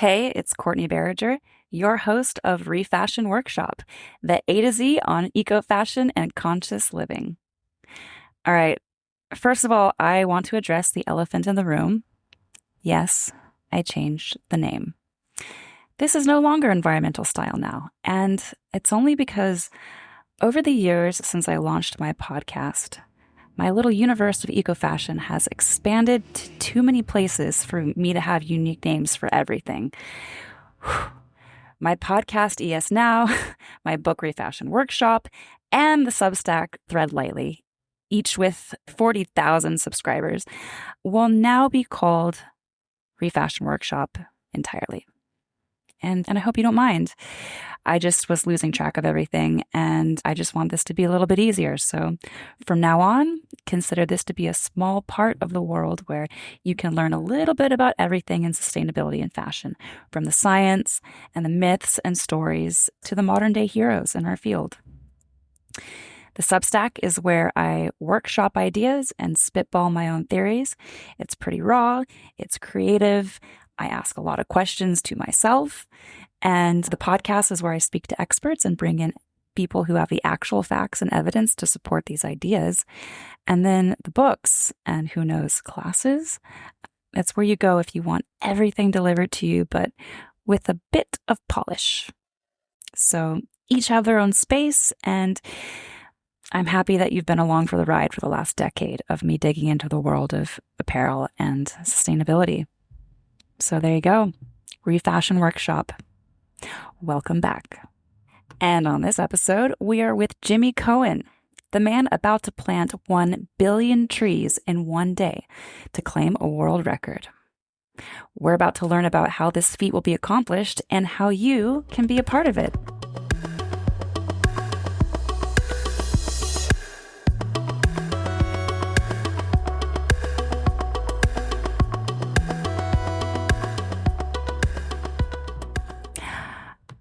Hey, it's Courtney Barriger, your host of Refashion Workshop, the A to Z on eco fashion and conscious living. All right, first of all, I want to address the elephant in the room. Yes, I changed the name. This is no longer environmental style now, and it's only because over the years since I launched my podcast, my little universe of eco fashion has expanded to too many places for me to have unique names for everything. My podcast ES Now, my book Refashion Workshop, and the Substack Thread Lightly, each with 40,000 subscribers, will now be called Refashion Workshop entirely. And I hope you don't mind. I just was losing track of everything, and I just want this to be a little bit easier. So from now on, consider this to be a small part of the world where you can learn a little bit about everything in sustainability and fashion, from the science and the myths and stories to the modern day heroes in our field. The Substack is where I workshop ideas and spitball my own theories. It's pretty raw, it's creative. I ask a lot of questions to myself. And the podcast is where I speak to experts and bring in people who have the actual facts and evidence to support these ideas. And then the books and who knows, classes. That's where you go if you want everything delivered to you, but with a bit of polish. So each have their own space, and I'm happy that you've been along for the ride for the last decade of me digging into the world of apparel and sustainability. So there you go, Refashion Workshop. Welcome back. And on this episode, we are with Jimi Cohen, the man about to plant 1 billion trees in one day to claim a world record. We're about to learn about how this feat will be accomplished and how you can be a part of it.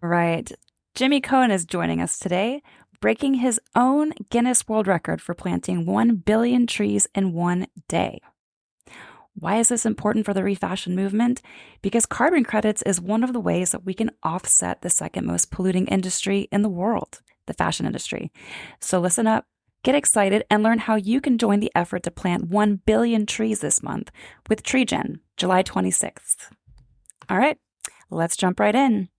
Right. Jimi Cohen is joining us today, breaking his own Guinness World Record for planting 1 billion trees in one day. Why is this important for the refashion movement? Because carbon credits is one of the ways that we can offset the second most polluting industry in the world, the fashion industry. So listen up, get excited, and learn how you can join the effort to plant 1 billion trees this month with TreeGen, July 26th. All right, let's jump right in.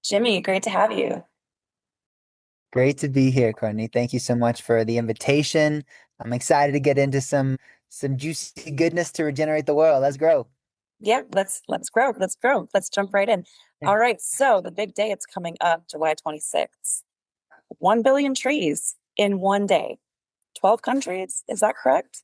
Jimi, great to have you. Great to be here, Courtney. Thank you so much for the invitation. I'm excited to get into some juicy goodness to regenerate the world. Let's grow. Yeah, let's grow. Let's grow. Let's jump right in. All right. So the big day, it's coming up, July 26th. 1 billion trees in one day. 12 countries. Is that correct?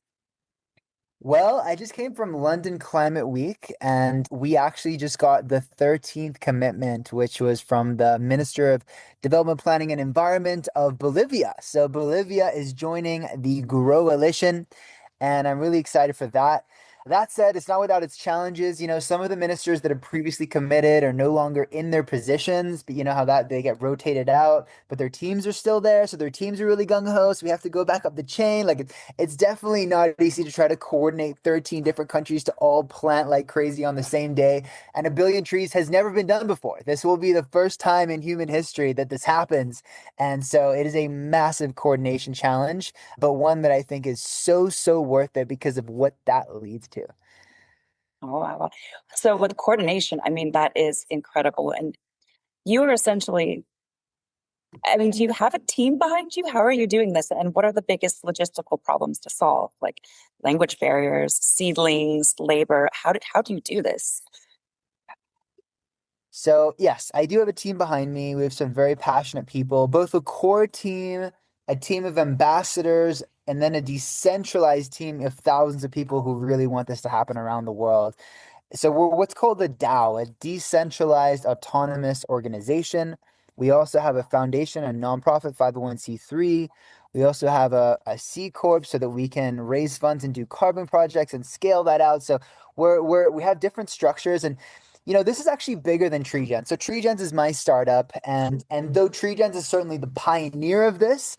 Well, I just came from London Climate Week, and we actually just got the 13th commitment, which was from the Minister of Development Planning and Environment of Bolivia. So Bolivia is joining the Grow-alition, and I'm really excited for that. That said, it's not without its challenges. Some of the ministers that have previously committed are no longer in their positions, but you know how that they get rotated out, but their teams are still there. So their teams are really gung-ho. So we have to go back up the chain. Like it's definitely not easy to try to coordinate 13 different countries to all plant like crazy on the same day. And 1 billion trees has never been done before. This will be the first time in human history that this happens. And so it is a massive coordination challenge, but one that I think is so, so worth it because of what that leads to. Oh, wow. So with coordination, I mean, that is incredible. And you are essentially, I mean, do you have a team behind you? How are you doing this? And what are the biggest logistical problems to solve? Like language barriers, seedlings, labor. How do you do this? So yes, I do have a team behind me. We have some very passionate people, both a core team, a team of ambassadors, and then a decentralized team of thousands of people who really want this to happen around the world. So we're what's called a DAO, a decentralized autonomous organization. We also have a foundation, a nonprofit 501(c)(3). We also have a C Corp so that we can raise funds and do carbon projects and scale that out. So we have different structures, and this is actually bigger than TreeGens. So TreeGens is my startup, and though TreeGens is certainly the pioneer of this,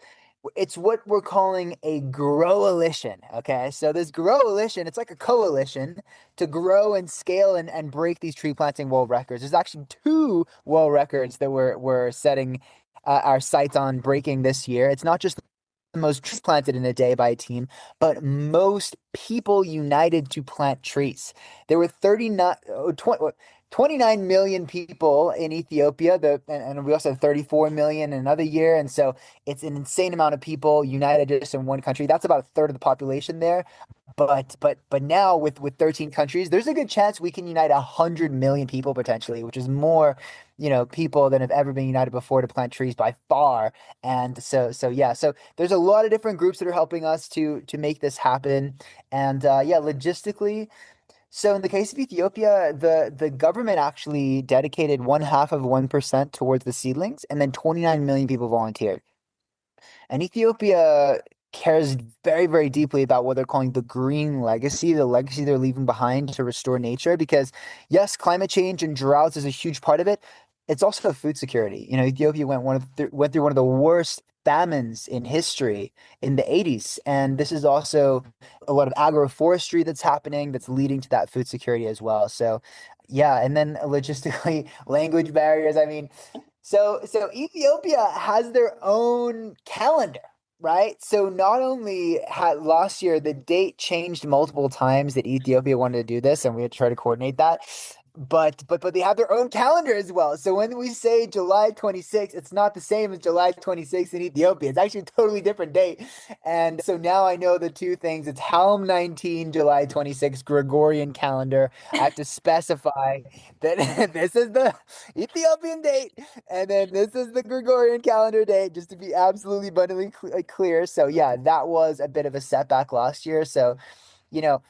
It's what we're calling a grow-alition. Okay. So this grow-alition, it's like a coalition to grow and scale and break these tree planting world records. There's actually two world records that we're setting our sights on breaking this year. It's not just the most trees planted in a day by a team, but most people united to plant trees. There were 39, 29 million people in Ethiopia, and we also have 34 million in another year. And so it's an insane amount of people united just in one country. That's about a third of the population there. But now with 13 countries, there's a good chance we can unite 100 million people potentially, which is more, people than have ever been united before to plant trees by far. And so yeah, so there's a lot of different groups that are helping us to make this happen. And yeah, logistically, so in the case of Ethiopia, the government actually dedicated 1/2 of 1% towards the seedlings, and then 29 million people volunteered. And Ethiopia cares very, very deeply about what they're calling the green legacy, the legacy they're leaving behind to restore nature. Because yes, climate change and droughts is a huge part of it. It's also food security. Ethiopia went through one of the worst famines in history in the 80s, and this is also a lot of agroforestry that's happening that's leading to that food security as well. So, yeah, and then logistically, language barriers. I mean, so Ethiopia has their own calendar, right? So not only had last year the date changed multiple times that Ethiopia wanted to do this, and we had to try to coordinate that. But they have their own calendar as well. So when we say July 26th, it's not the same as July 26th in Ethiopia. It's actually a totally different date. And so now I know the two things. It's Halm 19, July 26th, Gregorian calendar. I have to specify that this is the Ethiopian date, and then this is the Gregorian calendar date, just to be absolutely abundantly clear. So yeah, that was a bit of a setback last year. So, you know,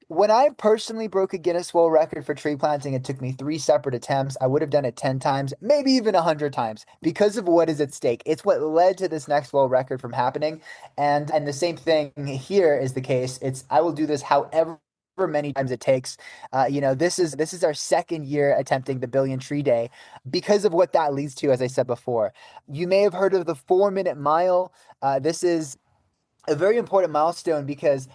when I personally broke a Guinness World Record for tree planting, it took me three separate attempts. I would have done it 10 times, maybe even 100 times because of what is at stake. It's what led to this next world record from happening. And the same thing here is the case. I will do this however many times it takes. This is our second year attempting the Billion Tree Day because of what that leads to, as I said before. You may have heard of the 4 minute mile. This is a very important milestone because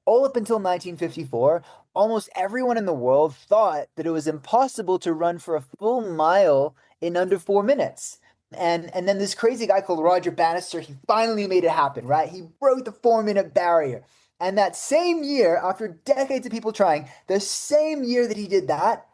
all up until 1954, almost everyone in the world thought that it was impossible to run for a full mile in under 4 minutes. And then this crazy guy called Roger Bannister, he finally made it happen, right? He broke the 4 minute barrier. And that same year, after decades of people trying, the same year that he did that,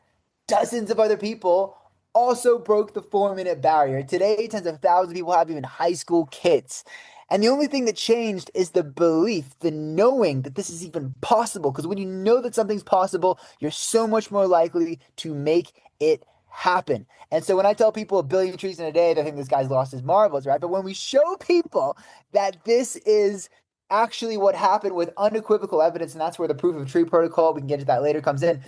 dozens of other people also broke the 4 minute barrier. Today, tens of thousands of people have even high school kids. And the only thing that changed is the belief, the knowing that this is even possible. Because when you know that something's possible, you're so much more likely to make it happen. And so when I tell people a billion trees in a day, they think this guy's lost his marbles, right? But when we show people that this is actually what happened with unequivocal evidence, and that's where the proof of tree protocol, we can get to that later, comes in,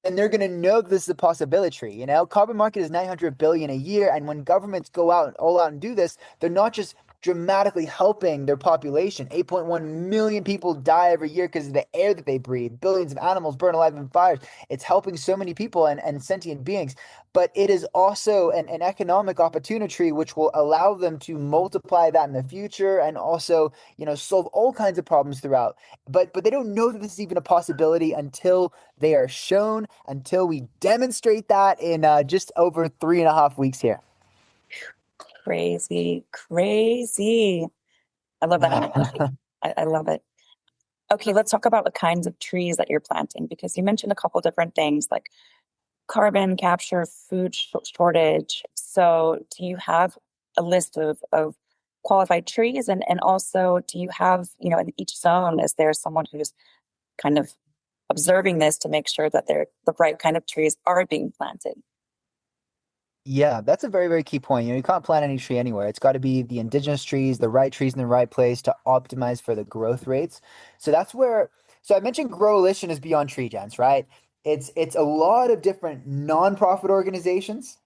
and they're going to know this is a possibility. Carbon market is 900 billion a year, and when governments go out all out and do this, they're not just dramatically helping their population. 8.1 million people die every year because of the air that they breathe. Billions of animals burn alive in fires. It's helping so many people and sentient beings, but it is also an economic opportunity which will allow them to multiply that in the future and also, solve all kinds of problems throughout. But they don't know that this is even a possibility until they are shown, until we demonstrate that in just over 3.5 weeks here. Crazy, crazy. I love that analogy. I love it. Okay, let's talk about the kinds of trees that you're planting because you mentioned a couple different things like carbon capture, food shortage. So, do you have a list of qualified trees? And also, do you have, in each zone, is there someone who's kind of observing this to make sure that the right kind of trees are being planted? Yeah, that's a very, very key point. You can't plant any tree anywhere. It's got to be the indigenous trees, the right trees in the right place to optimize for the growth rates. So that's where, so I mentioned Growalition is beyond TreeGens, right? It's a lot of different nonprofit organizations,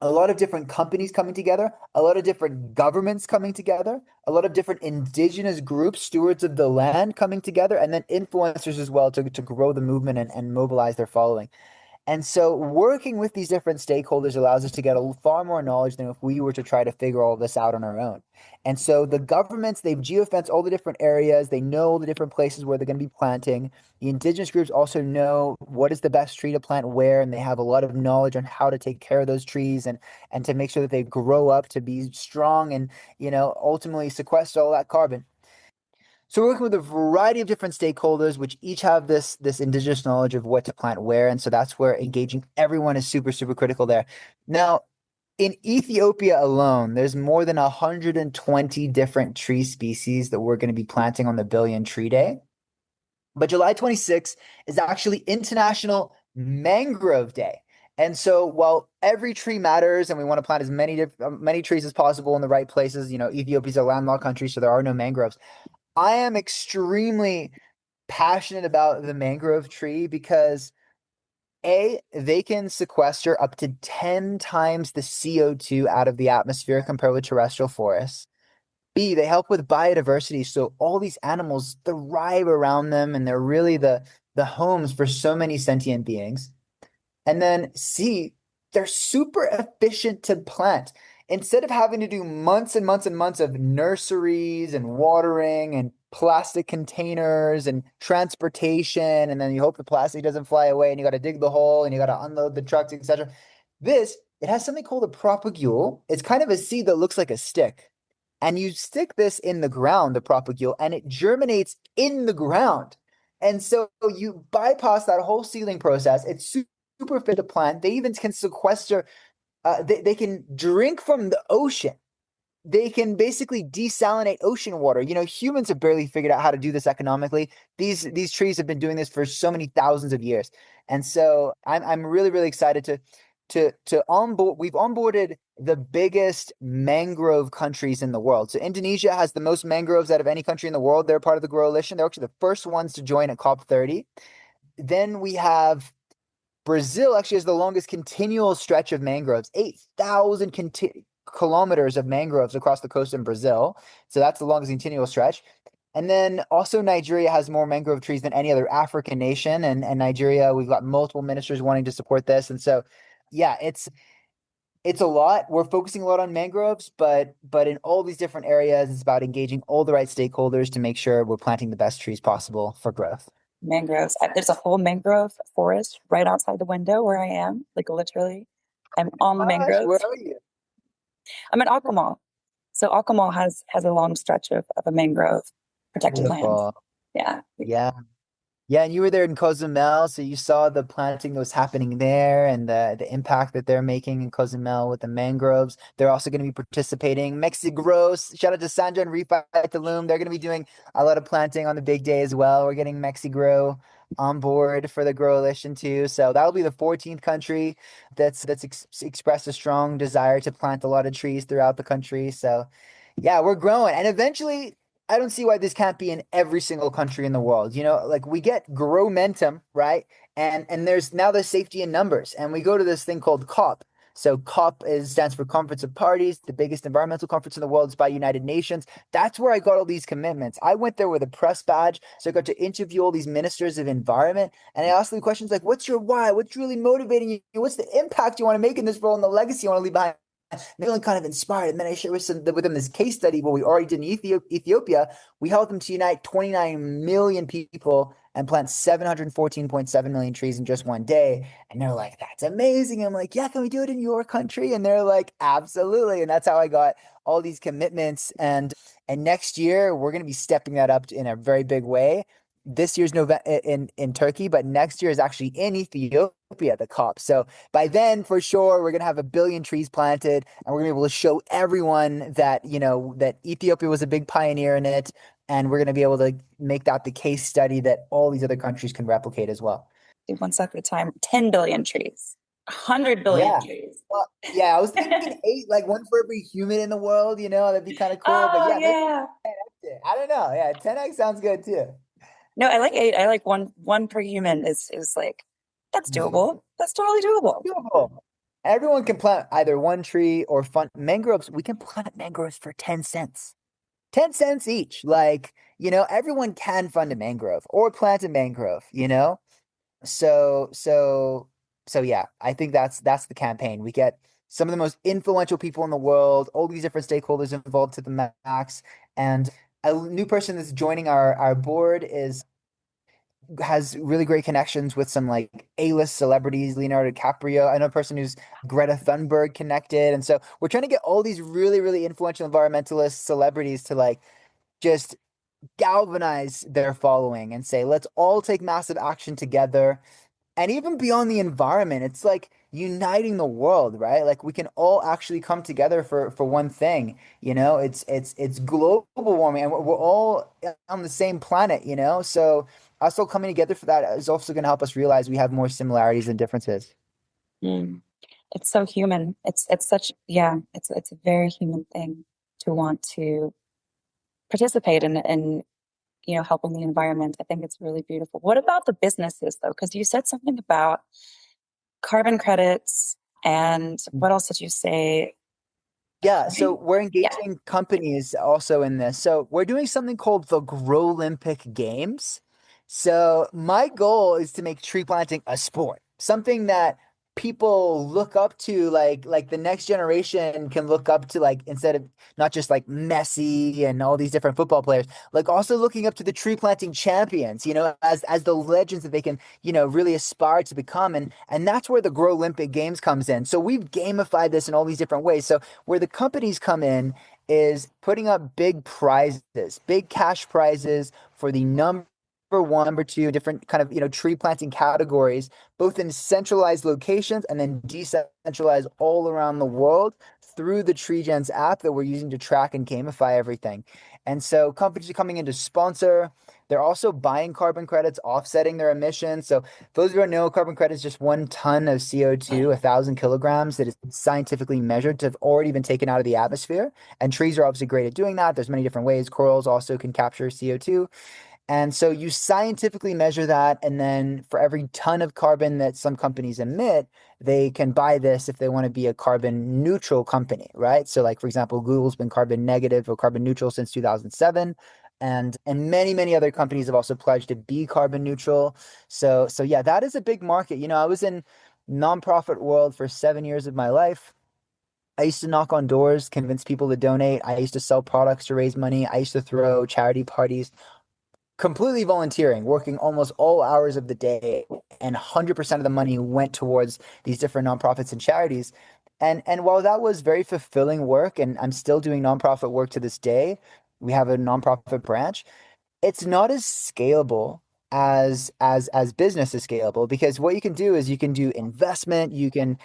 a lot of different companies coming together, a lot of different governments coming together, a lot of different indigenous groups, stewards of the land coming together, and then influencers as well to grow the movement and mobilize their following. And so working with these different stakeholders allows us to get a far more knowledge than if we were to try to figure all this out on our own. And so the governments, they've geofenced all the different areas. They know the different places where they're going to be planting. The indigenous groups also know what is the best tree to plant where, and they have a lot of knowledge on how to take care of those trees and to make sure that they grow up to be strong and, ultimately sequester all that carbon. So we're working with a variety of different stakeholders, which each have this indigenous knowledge of what to plant where, and so that's where engaging everyone is super, super critical there. Now, in Ethiopia alone, there's more than 120 different tree species that we're going to be planting on the Billion Tree Day. But July 26th is actually International Mangrove Day. And so while every tree matters and we want to plant as many trees as possible in the right places, Ethiopia is a landlocked country, so there are no mangroves. I am extremely passionate about the mangrove tree because A, they can sequester up to 10 times the CO2 out of the atmosphere compared with terrestrial forests. B, they help with biodiversity. So all these animals thrive around them and they're really the homes for so many sentient beings. And then C, they're super efficient to plant. Instead of having to do months and months and months of nurseries and watering and plastic containers and transportation, and then you hope the plastic doesn't fly away and you got to dig the hole and you got to unload the trucks, etc. It has something called a propagule. It's kind of a seed that looks like a stick. And you stick this in the ground, the propagule, and it germinates in the ground. And so you bypass that whole seedling process. It's super fit to plant. They even can sequester, they can drink from the ocean. They can basically desalinate ocean water. Humans have barely figured out how to do this economically. These trees have been doing this for so many thousands of years. And so I'm really, really excited to onboard. We've onboarded the biggest mangrove countries in the world. So Indonesia has the most mangroves out of any country in the world. They're part of the coalition. They're actually the first ones to join at COP30. Then we have Brazil actually has the longest continual stretch of mangroves, 8,000 kilometers of mangroves across the coast in Brazil. So that's the longest continual stretch. And then also Nigeria has more mangrove trees than any other African nation. And Nigeria, we've got multiple ministers wanting to support this. And so, yeah, it's a lot. We're focusing a lot on mangroves, but in all these different areas, it's about engaging all the right stakeholders to make sure we're planting the best trees possible for growth. Mangroves. There's a whole mangrove forest right outside the window where I am, like literally. I'm on the Gosh, where mangroves. are you? I'm in Akumal. So Akumal has a long stretch of a mangrove protected land. Beautiful. Yeah. Yeah. Yeah, and you were there in Cozumel, so you saw the planting that was happening there and the impact that they're making in Cozumel with the mangroves. They're also going to be participating. Mexigros, shout out to Sandra and Rifa at Tulum. They're going to be doing a lot of planting on the big day as well. We're getting Mexigro on board for the coalition too. So that'll be the 14th country that's expressed a strong desire to plant a lot of trees throughout the country. So yeah, we're growing. And eventually, I don't see why this can't be in every single country in the world. Like we get growmentum, right? And there's safety in numbers. And we go to this thing called COP. So COP stands for Conference of Parties, the biggest environmental conference in the world. It's by United Nations. That's where I got all these commitments. I went there with a press badge, so I got to interview all these ministers of environment, and I asked them questions like, "What's your why? What's really motivating you? What's the impact you want to make in this world and the legacy you want to leave behind?" Feeling kind of inspired. And then I shared with them this case study what we already did in Ethiopia. We helped them to unite 29 million people and plant 714.7 million trees in just one day. And they're like, that's amazing. I'm like, yeah, can we do it in your country? And they're like, absolutely. And that's how I got all these commitments. And next year we're going to be stepping that up in a very big way. This year's November in Turkey, but next year is actually in Ethiopia, the COP. So by then, for sure, we're gonna have 1 billion trees planted, and we're gonna be able to show everyone that that Ethiopia was a big pioneer in it, and we're gonna be able to make that the case study that all these other countries can replicate as well. One step at a time. 10 billion trees. 100 billion Yeah. trees. Well, yeah, I was thinking eight, like one for every human in the world, that'd be kind of cool. But Oh yeah, maybe yeah. I don't know. Yeah, 10x sounds good too. No, I like 8. I like one per human is like that's doable. That's totally doable. Beautiful. Everyone can plant either one tree or fund mangroves. We can plant mangroves for 10 cents. 10 cents each. Like, everyone can fund a mangrove or plant a mangrove. So so yeah, I think that's the campaign. We get some of the most influential people in the world, all these different stakeholders involved to the max. And a new person that's joining our board is has really great connections with some like A-list celebrities, Leonardo DiCaprio. I know a person who's Greta Thunberg connected. And so we're trying to get all these really, really influential environmentalist celebrities to like just galvanize their following and say, let's all take massive action together. And even beyond the environment, it's like uniting the world, right? Like we can all actually come together for one thing, you know? It's global warming and we're all on the same planet, you know? So us all coming together for that is also going to help us realize we have more similarities than differences. Mm. It's so human. It's such yeah, it's a very human thing to want to participate in helping the environment. I think it's really beautiful. What about the businesses though? Because you said something about carbon credits and what else did you say? Yeah, so Right? we're Yeah. engaging companies also in this. So we're doing something called the Growlympic Games. So my goal is to make tree planting a sport, something that people look up to, like the next generation can look up to, like instead of not just like Messi and all these different football players, like also looking up to the tree planting champions, you know, as the legends that they can, you know, really aspire to become. And that's where the Growlympic Games comes in. So we've gamified this in all these different ways. So where the companies come in is putting up big prizes, big cash prizes for the number one, number two, different kind of, you know, tree planting categories, both in centralized locations and then decentralized all around the world through the TreeGens app that we're using to track and gamify everything. And so companies are coming in to sponsor. They're also buying carbon credits, offsetting their emissions. So those who don't know, carbon credit is just 1 ton of CO2, 1,000 kilograms that is scientifically measured to have already been taken out of the atmosphere. And trees are obviously great at doing that. There's many different ways. Corals also can capture CO2. And so you scientifically measure that, and then for every ton of carbon that some companies emit, they can buy this if they want to be a carbon neutral company, right? So like for example, Google's been carbon negative or carbon neutral since 2007. And many, many other companies have also pledged to be carbon neutral. So yeah, that is a big market. You know, I was in nonprofit world for 7 years of my life. I used to knock on doors, convince people to donate. I used to sell products to raise money. I used to throw charity parties completely volunteering, working almost all hours of the day, and 100% of the money went towards these different nonprofits and charities. And while that was very fulfilling work, and I'm still doing nonprofit work to this day, we have a nonprofit branch, it's not as scalable as business is scalable, because what you can do is you can do investment, you can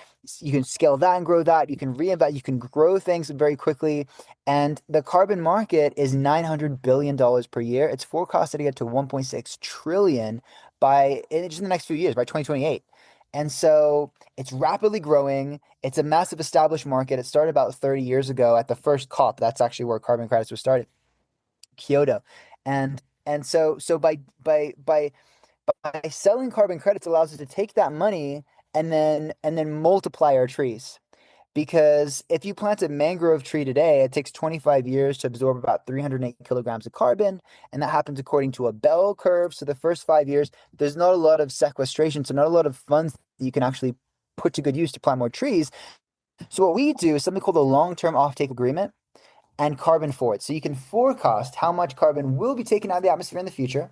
scale that and grow that, you can reinvest, you can grow things very quickly. And the carbon market is $900 billion per year. It's forecasted to get to 1.6 trillion by in just in the next few years, by 2028. And so it's rapidly growing. It's a massive established market. It started about 30 years ago at the first COP. That's actually where carbon credits were started, Kyoto. And so by selling carbon credits allows us to take that money and then multiply our trees. Because if you plant a mangrove tree today, it takes 25 years to absorb about 308 kilograms of carbon, and that happens according to a bell curve. So the first 5 years, there's not a lot of sequestration, so not a lot of funds that you can actually put to good use to plant more trees. So what we do is something called a long-term offtake agreement and carbon forward. So you can forecast how much carbon will be taken out of the atmosphere in the future,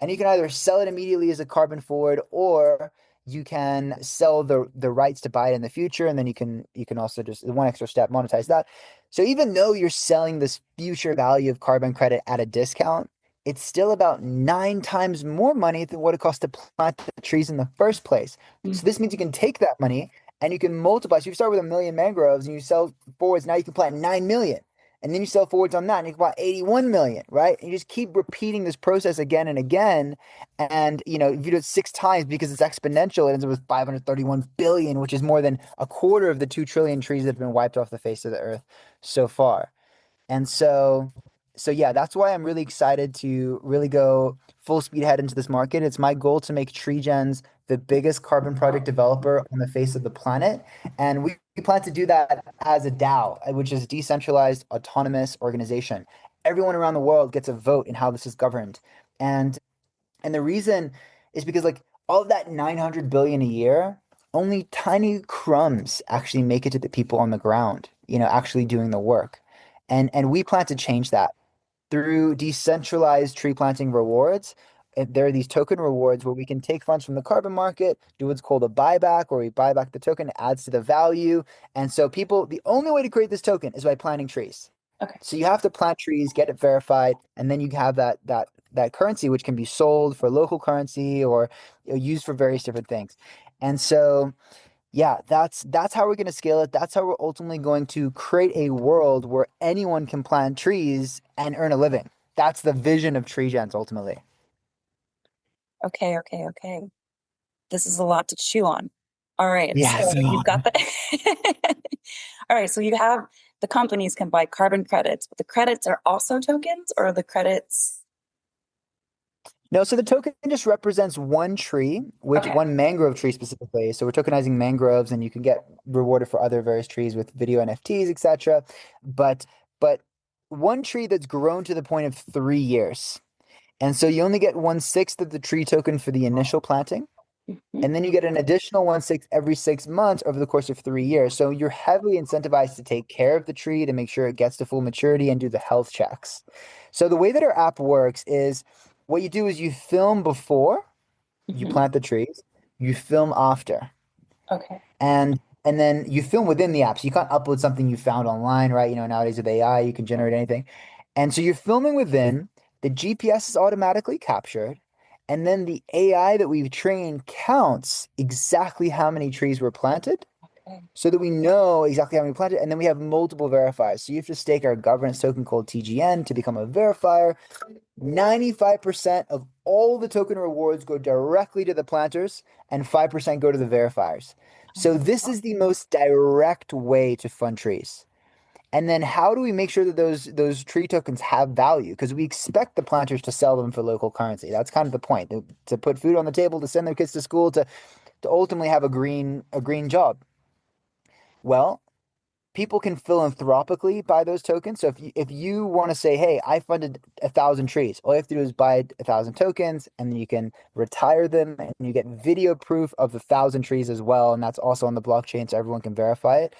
and you can either sell it immediately as a carbon forward, or you can sell the rights to buy it in the future, and then you can also just one extra step monetize that. So even though you're selling this future value of carbon credit at a discount, it's still about 9 times more money than what it costs to plant the trees in the first place. So this means you can take that money and you can multiply. So you start with 1 million mangroves and you sell forwards. Now you can plant 9 million. And then you sell forwards on that and you can buy 81 million, right? And you just keep repeating this process again and again. And, you know, if you do it 6 times because it's exponential, it ends up with 531 billion, which is more than a quarter of the 2 trillion trees that have been wiped off the face of the earth so far. And so yeah, that's why I'm really excited to really go full speed ahead into this market. It's my goal to make TreeGens the biggest carbon project developer on the face of the planet. And we plan to do that as a DAO, which is decentralized autonomous organization. Everyone around the world gets a vote in how this is governed. And and the reason is because like all of that 900 billion a year only tiny crumbs actually make it to the people on the ground, actually doing the work. And we plan to change that through decentralized tree planting rewards. There are these token rewards where we can take funds from the carbon market, do what's called a buyback, where we buy back the token, it adds to the value. And so the only way to create this token is by planting trees. Okay. So you have to plant trees, get it verified, and then you have that currency, which can be sold for local currency or used for various different things. And so yeah, that's how we're going to scale it. That's how we're ultimately going to create a world where anyone can plant trees and earn a living. That's the vision of TreeGens ultimately. Okay, okay, okay. This is a lot to chew on. All right, so Yes. you've got the All right, so you have the companies can buy carbon credits, but the credits are also tokens or the credits. No, so the token just represents one tree, which Okay. one mangrove tree specifically. So we're tokenizing mangroves, and you can get rewarded for other various trees with video NFTs, etc. But one tree that's grown to the point of 3 years. And so you only get 1/6 of the tree token for the initial planting. Mhm. And then you get an additional 1/6 every 6 months over the course of 3 years. So you're heavily incentivized to take care of the tree to make sure it gets to full maturity and do the health checks. So the way that our app works is what you do is you film before you Mhm. plant the trees, you film after. Okay. And then you film within the app. So you can't upload something you found online, right? Nowadays with AI, you can generate anything. And so you're filming within, the GPS is automatically captured, and then the AI that we've trained counts exactly how many trees were planted Okay. so that we know exactly how many planted. And then we have multiple verifiers. So you have to stake our governance token called TGN to become a verifier. 95% of all the token rewards go directly to the planters and 5% go to the verifiers. Oh, So that's this is the most direct way to fund trees. And then how do we make sure that those tree tokens have value? Because we expect the planters to sell them for local currency. That's kind of the point, to put food on the table, to send their kids to school, to ultimately have a green job. Well, people can philanthropically buy those tokens. So if you want to say, hey, I funded 1,000 trees, all you have to do is buy 1,000 tokens, and then you can retire them, and you get video proof of the 1,000 trees as well, and that's also on the blockchain, so everyone can verify it.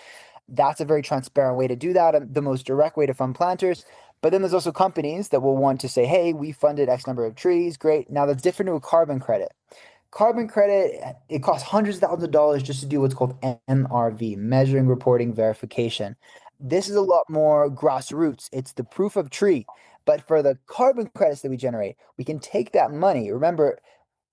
That's a very transparent way to do that, and the most direct way to fund planters. But then there's also companies that will want to say, hey, we funded X number of trees. Great. Now that's different to a carbon credit. Carbon credit, it costs hundreds of thousands of dollars just to do what's called MRV, measuring, reporting, verification. This is a lot more grassroots. It's the proof of tree. But for the carbon credits that we generate, we can take that money. Remember,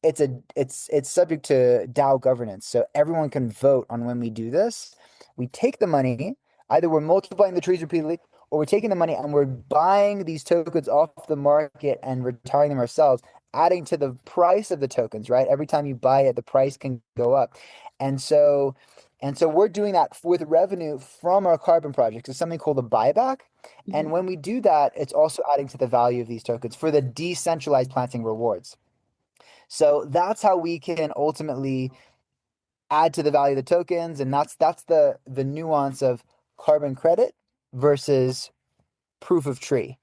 it's subject to DAO governance, so everyone can vote on when we do this. We take the money, either we're multiplying the trees repeatedly, or we're taking the money and we're buying these tokens off the market and retiring them ourselves, adding to the price of the tokens, right? Every time you buy it, the price can go up. And so we're doing that with revenue from our carbon projects. It's something called a buyback. mhm. And when we do that, it's also adding to the value of these tokens for the decentralized planting rewards. So that's how we can ultimately add to the value of the tokens, and that's the nuance of carbon credit versus proof of tree.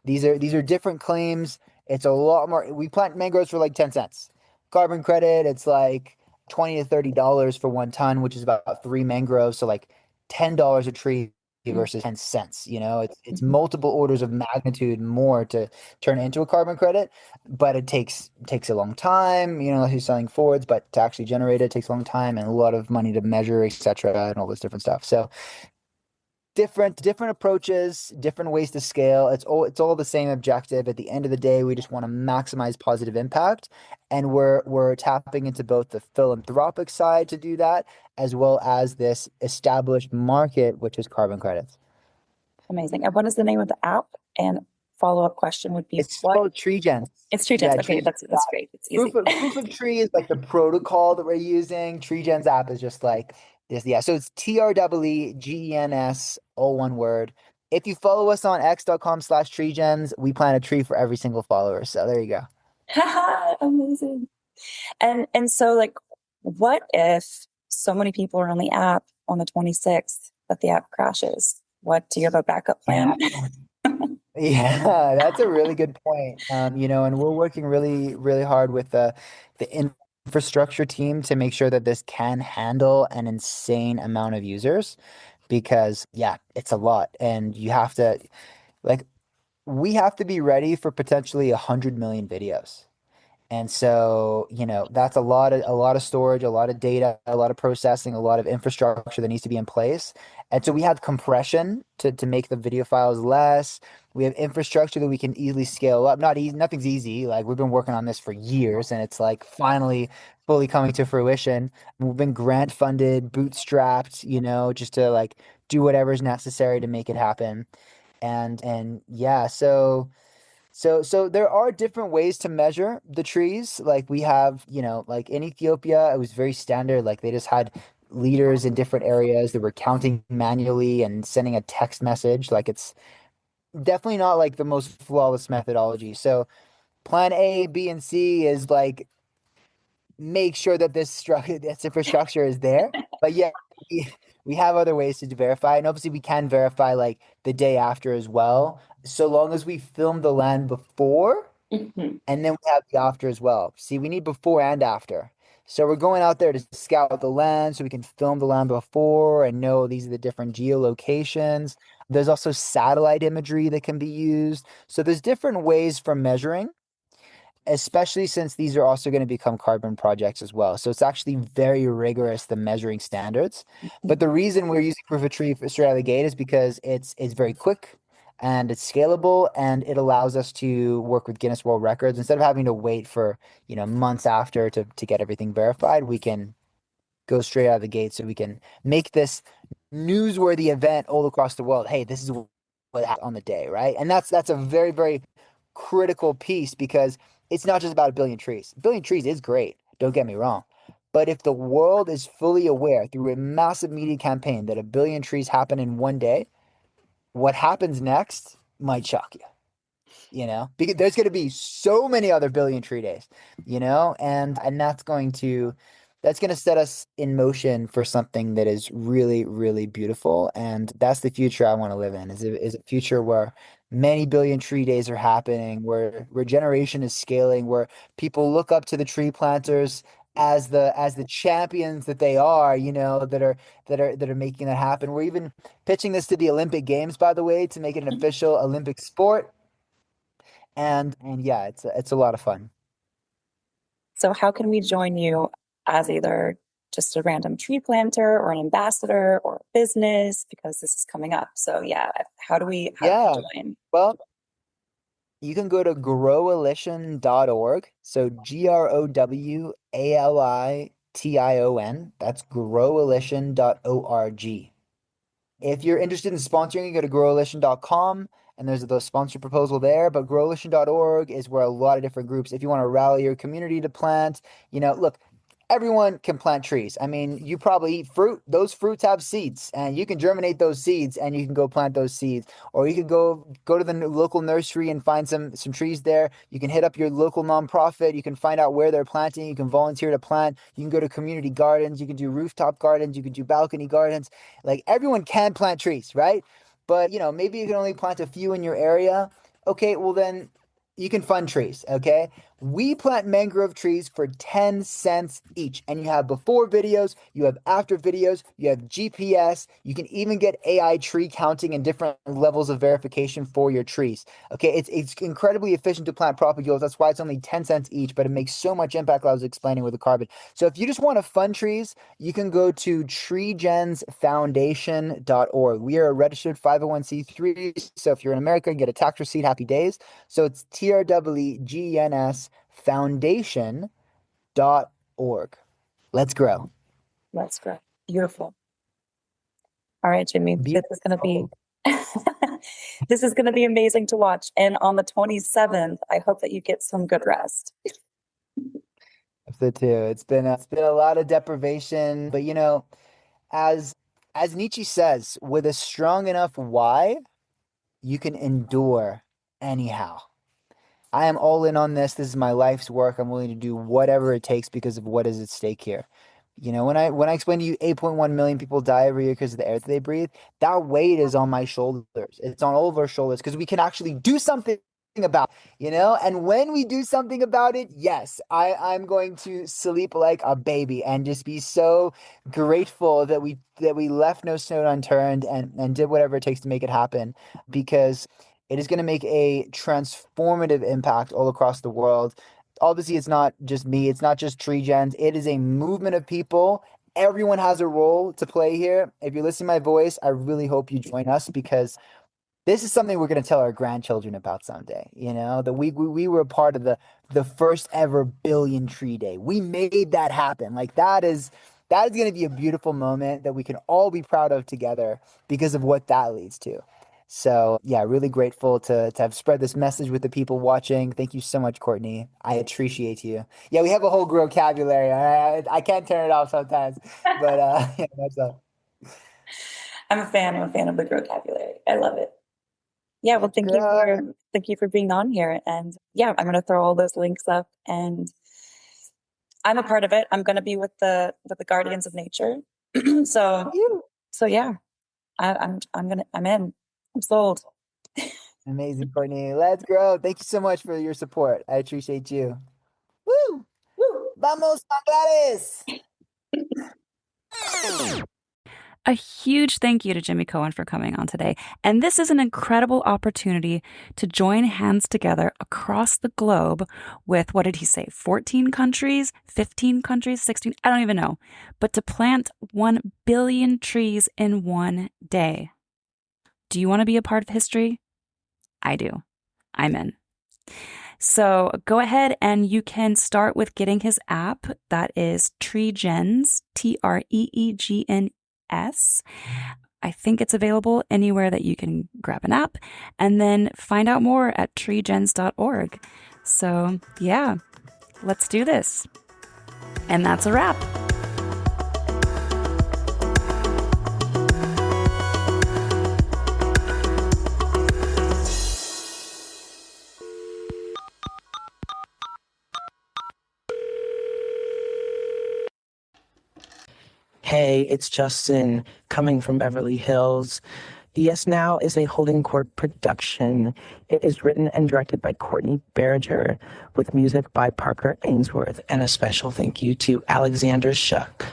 These are different claims. It's a lot more. We plant mangroves for like 10 cents. Carbon credit, it's like $20 to $30 for 1 ton, which is about three mangroves. So like $10 a tree Mm, versus 10 cents. It's mhm. multiple orders of magnitude more to turn it into a carbon credit, but it takes a long time, unless you're selling forwards, but to actually generate it takes a long time and a lot of money to measure, etc., and all this different stuff. So different approaches, different ways to scale. It's all the same objective. At the end of the day, we just want to maximize positive impact, and we're tapping into both the philanthropic side to do that, as well as this established market, which is carbon credits. Amazing. And what is the name of the app? And follow-up question would be It's what? called TreeGens. It's TreeGens. Yeah, Okay, TreeGens. that's great. It's Proof easy. of proof of tree is like the protocol that we're using. TreeGens app is just like this. Yeah, so it's TREEGENS, all one word. If you follow us on x.com/treegens, we plant a tree for every single follower. So there you go. Amazing. And so like what if so many people are on the app on the 26th that the app crashes? What do you have a backup Yeah. plan? Yeah, that's a really good point. And we're working really, really hard with the infrastructure team to make sure that this can handle an insane amount of users because yeah, it's a lot and you have to like we have to be ready for potentially 100 million videos. And so, that's a lot of storage, a lot of data, a lot of processing, a lot of infrastructure that needs to be in place. And so we have compression to make the video files less. We have infrastructure that we can easily scale up. Not easy, nothing's easy. Like we've been working on this for years and it's like finally fully coming to fruition. We've been grant funded, bootstrapped, just to like do whatever's necessary to make it happen. And yeah, so there are different ways to measure the trees. Like we have, like in Ethiopia, it was very standard. Like they just had leaders in different areas that were counting manually and sending a text message. Like it's definitely not like the most flawless methodology. So plan A, B, and C is like make sure that this structure, this infrastructure is there. But yeah, we, we have other ways to verify, and obviously we can verify like the day after as well, so long as we film the land before, Mhm. and then we have the after as well. See, we need before and after. So we're going out there to scout the land so we can film the land before and know these are the different geolocations. There's also satellite imagery that can be used. So there's different ways for measuring, especially since these are also going to become carbon projects as well. So it's actually very rigorous, the measuring standards. But the reason we're using proof of tree for straight out of the gate is because it's very quick and it's scalable and it allows us to work with Guinness World Records instead of having to wait for, months after to get everything verified. We can go straight out of the gate so we can make this newsworthy event all across the world. Hey, this is what happened on the day, right? And that's a very, very critical piece because it's not just about a billion trees. A billion trees is great, don't get me wrong. But if the world is fully aware through a massive media campaign that a billion trees happen in one day, what happens next might shock you, because there's going to be so many other billion tree days, and that's going to set us in motion for something that is really, really beautiful. And that's the future I want to live in is a future where many billion tree days are happening, where regeneration is scaling, where people look up to the tree planters as the champions that they are, that are making that happen. We're even pitching this to the Olympic Games, by the way, to make it an official Olympic sport. And yeah, it's a lot of fun. So, how can we join you as either just a random tree planter or an ambassador or a business because this is coming up? So, yeah, how do we Yeah. join? Well, you can go to growalition.org. So growalition. That's growalition.org. If you're interested in sponsoring, you go to growalition.com and there's the sponsor proposal there. But growalition.org is where a lot of different groups, if you want to rally your community to plant, look, everyone can plant trees. I mean, you probably eat fruit. Those fruits have seeds, and you can germinate those seeds, and you can go plant those seeds. Or you could go to the local nursery and find some trees there. You can hit up your local nonprofit. You can find out where they're planting. You can volunteer to plant. You can go to community gardens. You can do rooftop gardens. You can do balcony gardens. Like everyone can plant trees, right? But maybe you can only plant a few in your area. Okay, well then you can fund trees, okay? We plant mangrove trees for 10 cents each. And you have before videos, you have after videos, you have GPS, you can even get AI tree counting and different levels of verification for your trees. Okay, it's incredibly efficient to plant propagules. That's why it's only 10 cents each, but it makes so much impact like I was explaining with the carbon. So if you just want to fund trees, you can go to treegensfoundation.org. We are a registered 501c3. So if you're in America, you get a tax receipt, happy days. So it's TREEGENS foundation.org. Let's grow. Let's go. Beautiful. All right, Jimmy, this is going to be Beautiful. this is going to be amazing to watch. And on the 27th, I hope that you get some good rest. So too. It's been a lot of deprivation, but as Nietzsche says, with a strong enough why, you can endure anyhow. I am all in on this. This is my life's work. I'm willing to do whatever it takes because of what is at stake here. When I explain to you 8.1 million people die every year because of the air that they breathe, that weight is on my shoulders. It's on all of our shoulders because we can actually do something about, and when we do something about it, yes, I'm going to sleep like a baby and just be so grateful that we left no stone unturned and did whatever it takes to make it happen because it is going to make a transformative impact all across the world. Obviously, it's not just me, it's not just TreeGens, it is a movement of people. Everyone has a role to play here. If you're listening to my voice, I really hope you join us because this is something we're going to tell our grandchildren about someday. That we were a part of the first ever billion tree day. We made that happen. Like that is going to be a beautiful moment that we can all be proud of together because of what that leads to. So yeah, really grateful to have spread this message with the people watching. Thank you so much, Courtney. I appreciate you. Yeah, we have a whole vocabulary. I can't turn it off sometimes, but yeah, that's up. I'm a fan. I'm a fan of the vocabulary. I love it. Yeah, well, Let's go. thank you for being on here. And yeah, I'm gonna throw all those links up and I'm a part of it. I'm gonna be with the Guardians of Nature. so You. so yeah, I'm in. I'm sold. Amazing, Courtney. Let's grow. Thank you so much for your support. I appreciate you. Woo! Woo. Vamos, Bangladesh! A huge thank you to Jimi Cohen for coming on today. And this is an incredible opportunity to join hands together across the globe with, what did he say, 14 countries, 15 countries, 16? I don't even know. But to plant 1 billion trees in one day. Do you want to be a part of history? I do. I'm in. So go ahead and you can start with getting his app. That is TreeGens, TreeGens. I think it's available anywhere that you can grab an app, and then find out more at treegens.org. So yeah, let's do this. And that's a wrap. Hey, it's Justin coming from Beverly Hills. Yes Now is a Holding Court production. It is written and directed by Courtney Barriger with music by Parker Ainsworth, and a special thank you to Alexander Shuck.